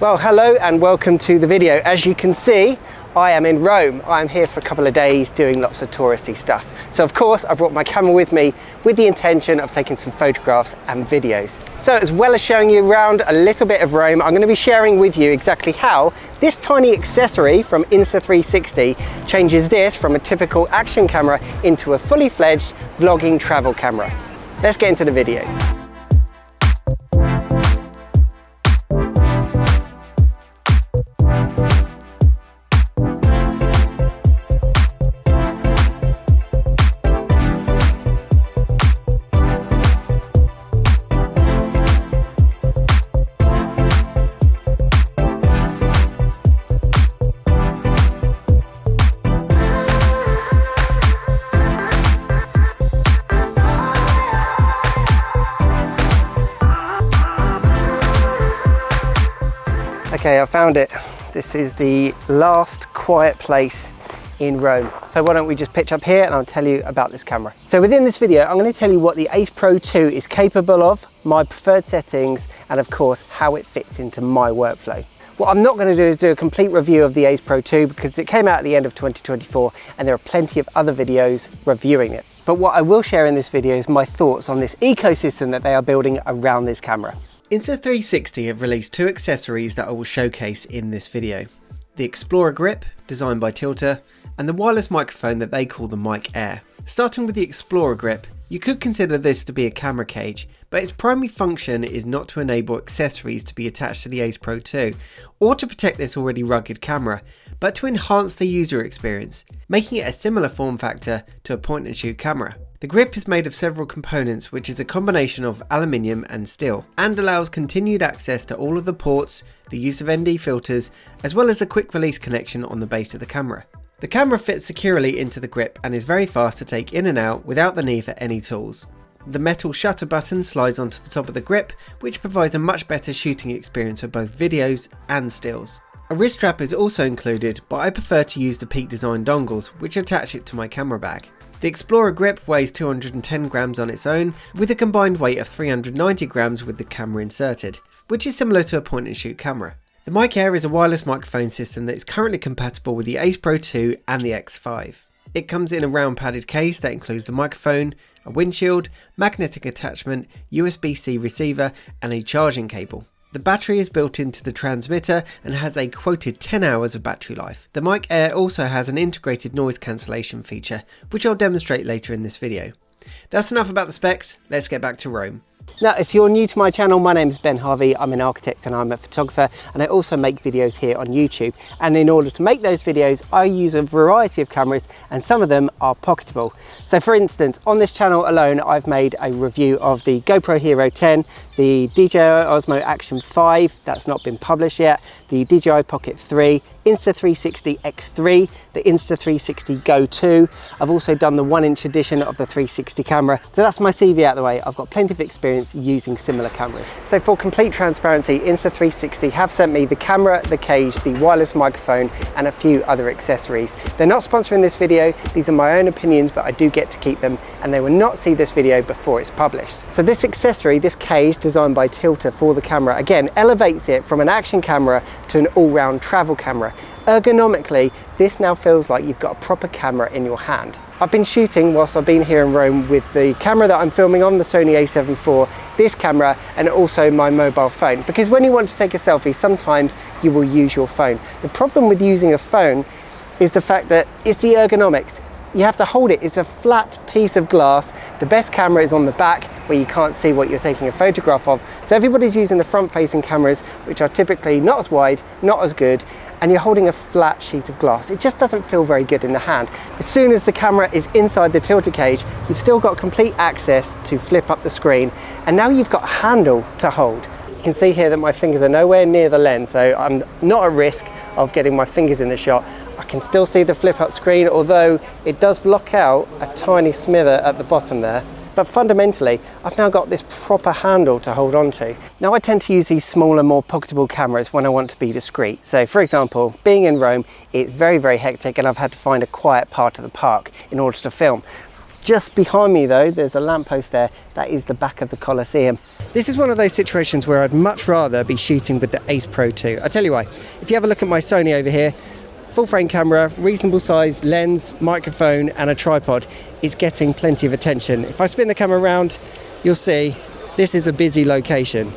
Well, hello and welcome to the video. As you can see, I am in Rome. I'm here for a couple of days doing lots of touristy stuff. So of course, I brought my camera with me with the intention of taking some photographs and videos. So as well as showing you around a little bit of Rome, I'm going to be sharing with you exactly how this tiny accessory from Insta360 changes this from a typical action camera into a fully fledged vlogging travel camera. Let's get into the video. Okay, I found it. This is the last quiet place in Rome. So why don't we just pitch up here and I'll tell you about this camera. So within this video, I'm going to tell you what the Ace Pro 2 is capable of, my preferred settings, and of course, how it fits into my workflow. What I'm not going to do is do a complete review of the Ace Pro 2 because it came out at the end of 2024 and there are plenty of other videos reviewing it. But what I will share in this video is my thoughts on this ecosystem that they are building around this camera. Insta360 have released two accessories that I will showcase in this video. The Explorer grip, designed by Tilta, and the wireless microphone that they call the Mic Air. Starting with the Explorer grip, you could consider this to be a camera cage, but its primary function is not to enable accessories to be attached to the Ace Pro 2, or to protect this already rugged camera, but to enhance the user experience, making it a similar form factor to a point and shoot camera. The grip is made of several components, which is a combination of aluminium and steel, and allows continued access to all of the ports, the use of ND filters, as well as a quick release connection on the base of the camera. The camera fits securely into the grip and is very fast to take in and out without the need for any tools. The metal shutter button slides onto the top of the grip, which provides a much better shooting experience for both videos and stills. A wrist strap is also included, but I prefer to use the Peak Design dongles, which attach it to my camera bag. The Explorer grip weighs 210 grams on its own, with a combined weight of 390 grams with the camera inserted, which is similar to a point and shoot camera. The Mic Air is a wireless microphone system that is currently compatible with the Ace Pro 2 and the X5. It comes in a round padded case that includes the microphone, a windshield, magnetic attachment, USB-C receiver, and a charging cable. The battery is built into the transmitter and has a quoted 10 hours of battery life. The Mic Air also has an integrated noise cancellation feature, which I'll demonstrate later in this video. That's enough about the specs, let's get back to Rome. Now, if you're new to my channel, my name is Ben Harvey, I'm an architect and I'm a photographer, and I also make videos here on YouTube. And in order to make those videos, I use a variety of cameras and some of them are pocketable. So for instance, on this channel alone, I've made a review of the GoPro Hero 10, the DJI Osmo Action 5, that's not been published yet, the DJI Pocket 3, Insta360 X3, the Insta360 Go 2. I've also done the 1-inch edition of the 360 camera. So that's my CV out of the way. I've got plenty of experience using similar cameras. So for complete transparency, Insta360 have sent me the camera, the cage, the wireless microphone, and a few other accessories. They're not sponsoring this video. These are my own opinions, but I do get to keep them, and they will not see this video before it's published. So this accessory, this cage designed by Tilta for the camera, again, elevates it from an action camera to an all-round travel camera. Ergonomically, this now feels like you've got a proper camera in your hand. I've been shooting whilst I've been here in Rome with the camera that I'm filming on, the Sony A7iv, this camera, and also my mobile phone. Because when you want to take a selfie, sometimes you will use your phone. The problem with using a phone is the fact that it's the ergonomics. You have to hold it, it's a flat piece of glass. The best camera is on the back where you can't see what you're taking a photograph of. So everybody's using the front-facing cameras, which are typically not as wide, not as good, and you're holding a flat sheet of glass. It just doesn't feel very good in the hand. As soon as the camera is inside the Tilta cage, you've still got complete access to flip up the screen, and now you've got a handle to hold. You can see here that my fingers are nowhere near the lens, so I'm not at risk of getting my fingers in the shot. I can still see the flip up screen, although it does block out a tiny smither at the bottom there. But fundamentally, I've now got this proper handle to hold on to. Now I tend to use these smaller, more pocketable cameras when I want to be discreet. So for example, being in Rome, it's very, very hectic and I've had to find a quiet part of the park in order to film. Just behind me though, there's a lamppost there. That is the back of the Coliseum. This is one of those situations where I'd much rather be shooting with the Ace Pro 2. I'll tell you why. If you have a look at my Sony over here, full frame camera, reasonable size lens, microphone and a tripod, it's getting plenty of attention. If I spin the camera around, you'll see this is a busy location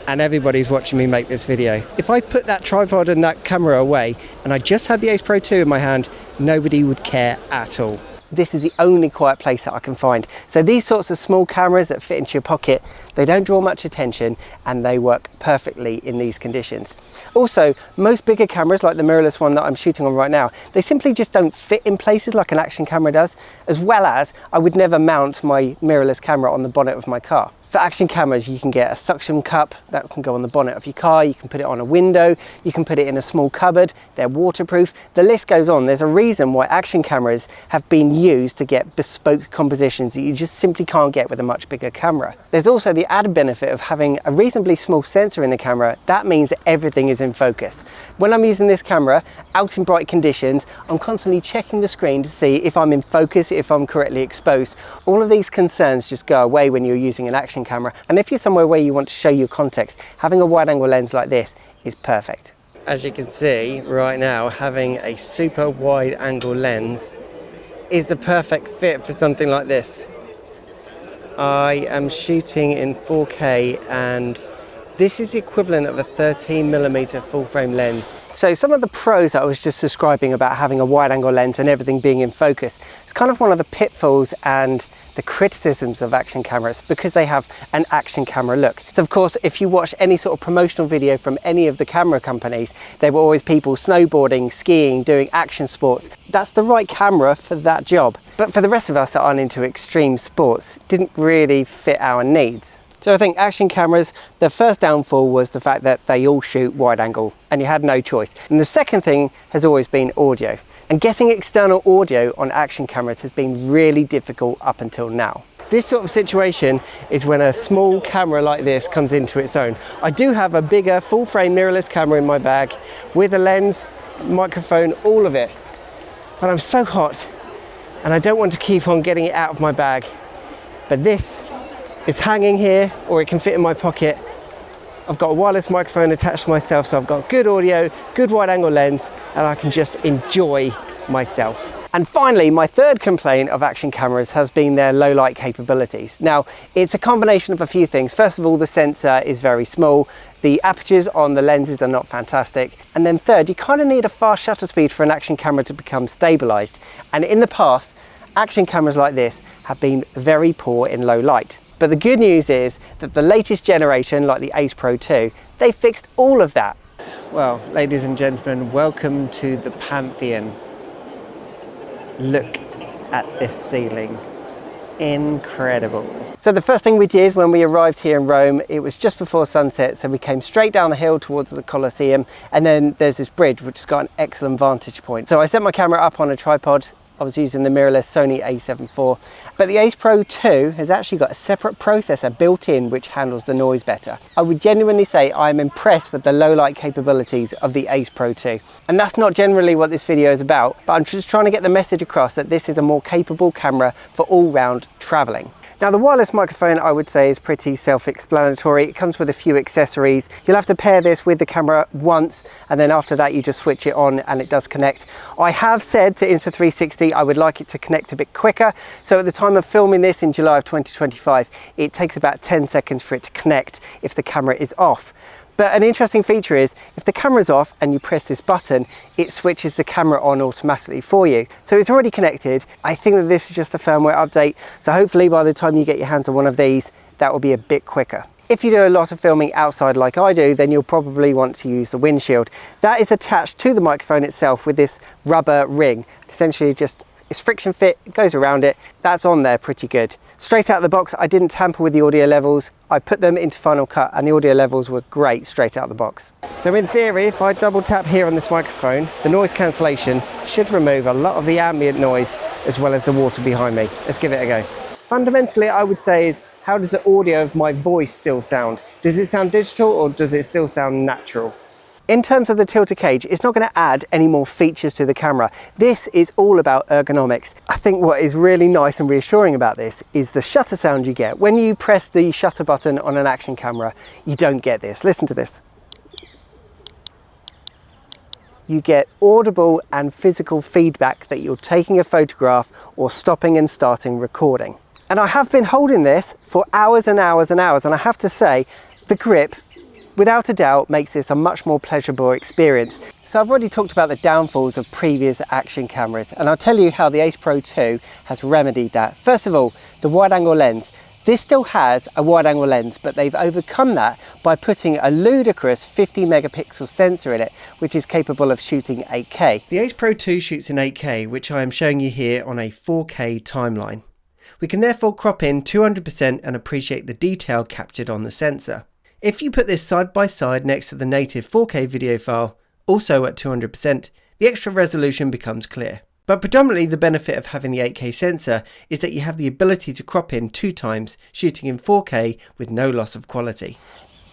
and everybody's watching me make this video. If I put that tripod and that camera away and I just had the Ace Pro 2 in my hand, nobody would care at all. This is the only quiet place that I can find. So these sorts of small cameras that fit into your pocket, they don't draw much attention and they work perfectly in these conditions. Also, most bigger cameras like the mirrorless one that I'm shooting on right now, they simply just don't fit in places like an action camera does, as well as I would never mount my mirrorless camera on the bonnet of my car. For action cameras, you can get a suction cup that can go on the bonnet of your car, you can put it on a window, you can put it in a small cupboard, they're waterproof, the list goes on. There's a reason why action cameras have been used to get bespoke compositions that you just simply can't get with a much bigger camera. There's also the added benefit of having a reasonably small sensor in the camera. That means that everything is in focus. When I'm using this camera out in bright conditions, I'm constantly checking the screen to see if I'm in focus, if I'm correctly exposed. All of these concerns just go away when you're using an action camera, and if you're somewhere where you want to show your context, having a wide angle lens like this is perfect. As you can see right now, having a super wide angle lens is the perfect fit for something like this. I am shooting in 4K and this is the equivalent of a 13mm full frame lens. So some of the pros that I was just describing about having a wide angle lens and everything being in focus, it's kind of one of the pitfalls and the criticisms of action cameras because they have an action camera look. So of course, if you watch any sort of promotional video from any of the camera companies, they were always people snowboarding, skiing, doing action sports. That's the right camera for that job. But for the rest of us that aren't into extreme sports, it didn't really fit our needs. So I think action cameras, the first downfall was the fact that they all shoot wide angle and you had no choice. And the second thing has always been audio. And getting external audio on action cameras has been really difficult up until now. This sort of situation is when a small camera like this comes into its own. I do have a bigger full frame mirrorless camera in my bag with a lens, microphone, all of it. But I'm so hot and I don't want to keep on getting it out of my bag. But this is hanging here, or it can fit in my pocket. I've got a wireless microphone attached to myself, so I've got good audio, good wide angle lens, and I can just enjoy myself. And finally, my third complaint of action cameras has been their low light capabilities. Now, it's a combination of a few things. First of all, the sensor is very small. The apertures on the lenses are not fantastic. And then third, you kind of need a fast shutter speed for an action camera to become stabilized. And in the past, action cameras like this have been very poor in low light. But the good news is that the latest generation, like the Ace Pro 2, they fixed all of that. Well, ladies and gentlemen, welcome to the Pantheon. Look at this ceiling. Incredible. So the first thing we did when we arrived here in Rome, it was just before sunset, so we came straight down the hill towards the Colosseum, and then there's this bridge which has got an excellent vantage point. So I set my camera up on a tripod. I was using the mirrorless Sony A7iv IV, but the Ace Pro 2 has actually got a separate processor built in which handles the noise better. I would genuinely say I'm impressed with the low light capabilities of the Ace Pro 2. And that's not generally what this video is about, but I'm just trying to get the message across that this is a more capable camera for all-round traveling. Now the wireless microphone I would say is pretty self-explanatory. It comes with a few accessories. You'll have to pair this with the camera once, and then after that you just switch it on and it does connect. I have said to Insta360 I would like it to connect a bit quicker. So at the time of filming this in July of 2025, it takes about 10 seconds for it to connect if the camera is off. But an interesting feature is if the camera's off and you press this button, it switches the camera on automatically for you. So it's already connected. I think that this is just a firmware update. So hopefully by the time you get your hands on one of these, that will be a bit quicker. If you do a lot of filming outside like I do, then you'll probably want to use the windshield. That is attached to the microphone itself with this rubber ring. Essentially just, it's friction fit, it goes around it. That's on there pretty good. Straight out of the box, I didn't tamper with the audio levels. I put them into Final Cut and the audio levels were great straight out of the box. So in theory, if I double tap here on this microphone, the noise cancellation should remove a lot of the ambient noise as well as the water behind me. Let's give it a go. Fundamentally, I would say is, how does the audio of my voice still sound? Does it sound digital or does it still sound natural? In terms of the tilter cage, it's not going to add any more features to the camera. This is all about ergonomics. I think what is really nice and reassuring about this is the shutter sound you get. When you press the shutter button on an action camera, you don't get this. Listen to this. You get audible and physical feedback that you're taking a photograph or stopping and starting recording. And I have been holding this for hours and hours and hours, and I have to say, the grip, without a doubt, makes this a much more pleasurable experience. So I've already talked about the downfalls of previous action cameras, and I'll tell you how the Ace Pro 2 has remedied that. First of all, the wide angle lens. This still has a wide angle lens, but they've overcome that by putting a ludicrous 50 megapixel sensor in it, which is capable of shooting 8K. The Ace Pro 2 shoots in 8K, which I am showing you here on a 4K timeline. We can therefore crop in 200% and appreciate the detail captured on the sensor. If you put this side by side next to the native 4K video file, also at 200%, the extra resolution becomes clear. But predominantly the benefit of having the 8K sensor is that you have the ability to crop in 2 times, shooting in 4K with no loss of quality.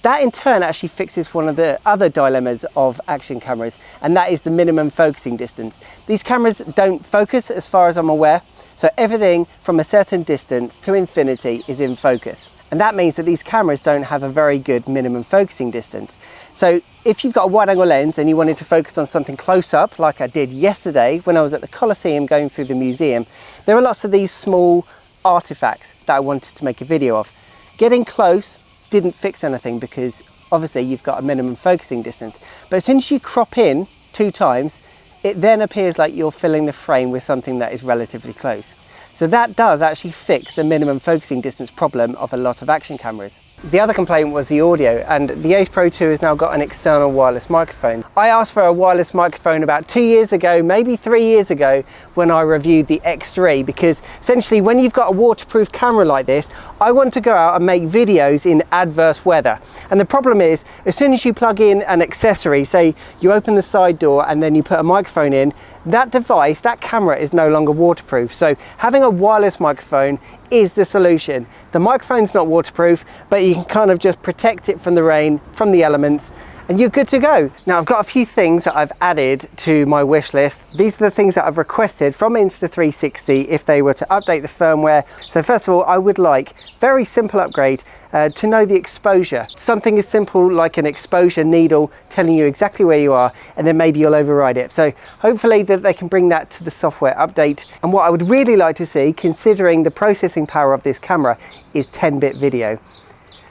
That in turn actually fixes one of the other dilemmas of action cameras, and that is the minimum focusing distance. These cameras don't focus as far as I'm aware, so everything from a certain distance to infinity is in focus. And that means that these cameras don't have a very good minimum focusing distance. So if you've got a wide angle lens and you wanted to focus on something close up, like I did yesterday when I was at the Colosseum going through the museum, there are lots of these small artifacts that I wanted to make a video of. Getting close didn't fix anything because obviously you've got a minimum focusing distance. But as soon as you crop in 2 times, it then appears like you're filling the frame with something that is relatively close. So that does actually fix the minimum focusing distance problem of a lot of action cameras. The other complaint was the audio, and the Ace Pro 2 has now got an external wireless microphone. I asked for a wireless microphone about 2 years ago, maybe 3 years ago, when I reviewed the X3, because essentially when you've got a waterproof camera like this, I want to go out and make videos in adverse weather. And the problem is, as soon as you plug in an accessory, say you open the side door and then you put a microphone in, that device, that camera is no longer waterproof. So having a wireless microphone is the solution. The microphone's not waterproof, but you can kind of just protect it from the rain, from the elements, and you're good to go. Now I've got a few things that I've added to my wish list. These are the things that I've requested from Insta360 if they were to update the firmware. So first of all, I would like very simple upgrade to know the exposure. Something as simple like an exposure needle telling you exactly where you are, and then maybe you'll override it. So hopefully that they can bring that to the software update. And what I would really like to see, considering the processing power of this camera, is 10-bit video.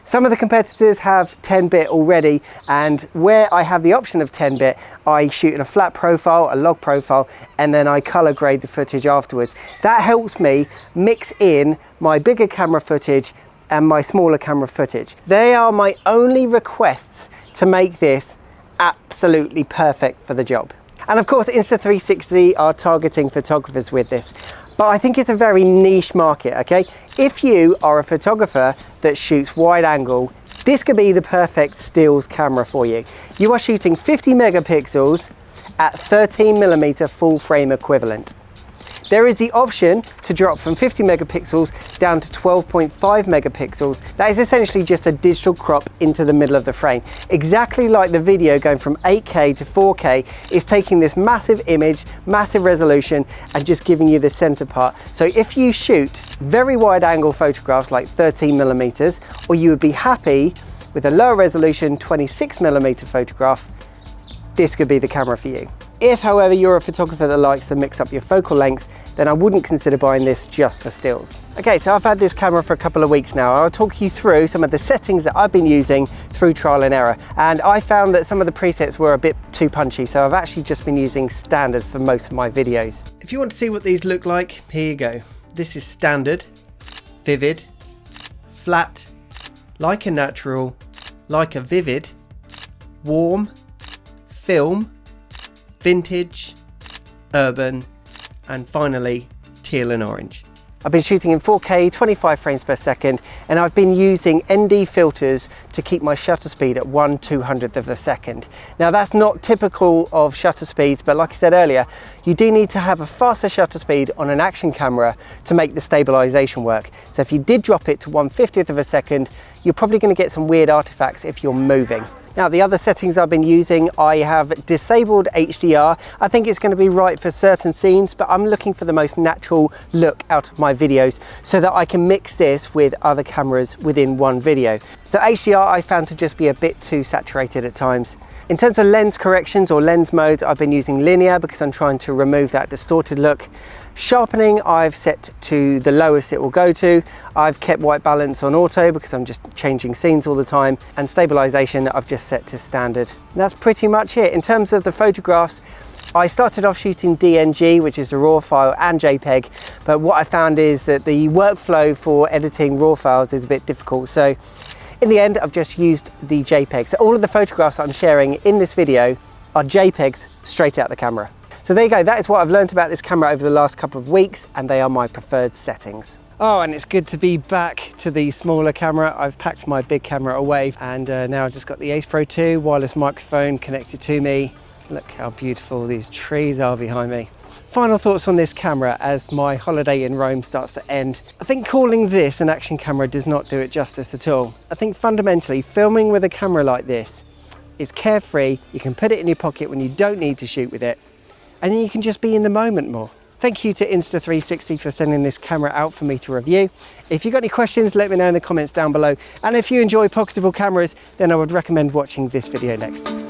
Some of the competitors have 10-bit already, and where I have the option of 10-bit, I shoot in a flat profile, a log profile, and then I color grade the footage afterwards. That helps me mix in my bigger camera footage and my smaller camera footage. They are my only requests to make this absolutely perfect for the job. And of course, Insta360 are targeting photographers with this. But I think it's a very niche market, okay? If you are a photographer that shoots wide angle, this could be the perfect stills camera for you. You are shooting 50 megapixels at 13mm full frame equivalent. There is the option to drop from 50 megapixels down to 12.5 megapixels. That is essentially just a digital crop into the middle of the frame. Exactly like the video going from 8K to 4K is taking this massive image, massive resolution, and just giving you the center part. So if you shoot very wide angle photographs like 13mm, or you would be happy with a lower resolution 26mm photograph, this could be the camera for you. If, however, you're a photographer that likes to mix up your focal lengths, then I wouldn't consider buying this just for stills. Okay, so I've had this camera for a couple of weeks now. I'll talk you through some of the settings that I've been using through trial and error. And I found that some of the presets were a bit too punchy, so I've actually just been using standard for most of my videos. If you want to see what these look like, here you go. This is standard, vivid, flat, like a natural, like a vivid, warm, film, vintage, urban, and finally teal and orange. I've been shooting in 4K 25 frames per second, and I've been using ND filters to keep my shutter speed at 1/200th of a second. Now that's not typical of shutter speeds, but like I said earlier, you do need to have a faster shutter speed on an action camera to make the stabilisation work. So if you did drop it to 1/50th of a second, you're probably going to get some weird artifacts if you're moving. Now the other settings I've been using, I have disabled HDR. I think it's going to be right for certain scenes, but I'm looking for the most natural look out of my videos so that I can mix this with other cameras within one video. So HDR I found to just be a bit too saturated at times. In terms of lens corrections or lens modes, I've been using linear because I'm trying to remove that distorted look. Sharpening I've set to the lowest it will go to. I've kept white balance on auto because I'm just changing scenes all the time, and stabilisation I've just set to standard. And that's pretty much it. In terms of the photographs, I started off shooting DNG, which is the RAW file, and JPEG, but what I found is that the workflow for editing RAW files is a bit difficult. So in the end, I've just used the JPEG. So all of the photographs I'm sharing in this video are JPEGs straight out the camera. So there you go, that is what I've learned about this camera over the last couple of weeks, and they are my preferred settings. Oh, and it's good to be back to the smaller camera. I've packed my big camera away, and now I've just got the Ace Pro 2 wireless microphone connected to me. Look how beautiful these trees are behind me. Final thoughts on this camera as my holiday in Rome starts to end. I think calling this an action camera does not do it justice at all. I think fundamentally, filming with a camera like this is carefree. You can put it in your pocket when you don't need to shoot with it, and then you can just be in the moment more. Thank you to Insta360 for sending this camera out for me to review. If you've got any questions, let me know in the comments down below. And if you enjoy pocketable cameras, then I would recommend watching this video next.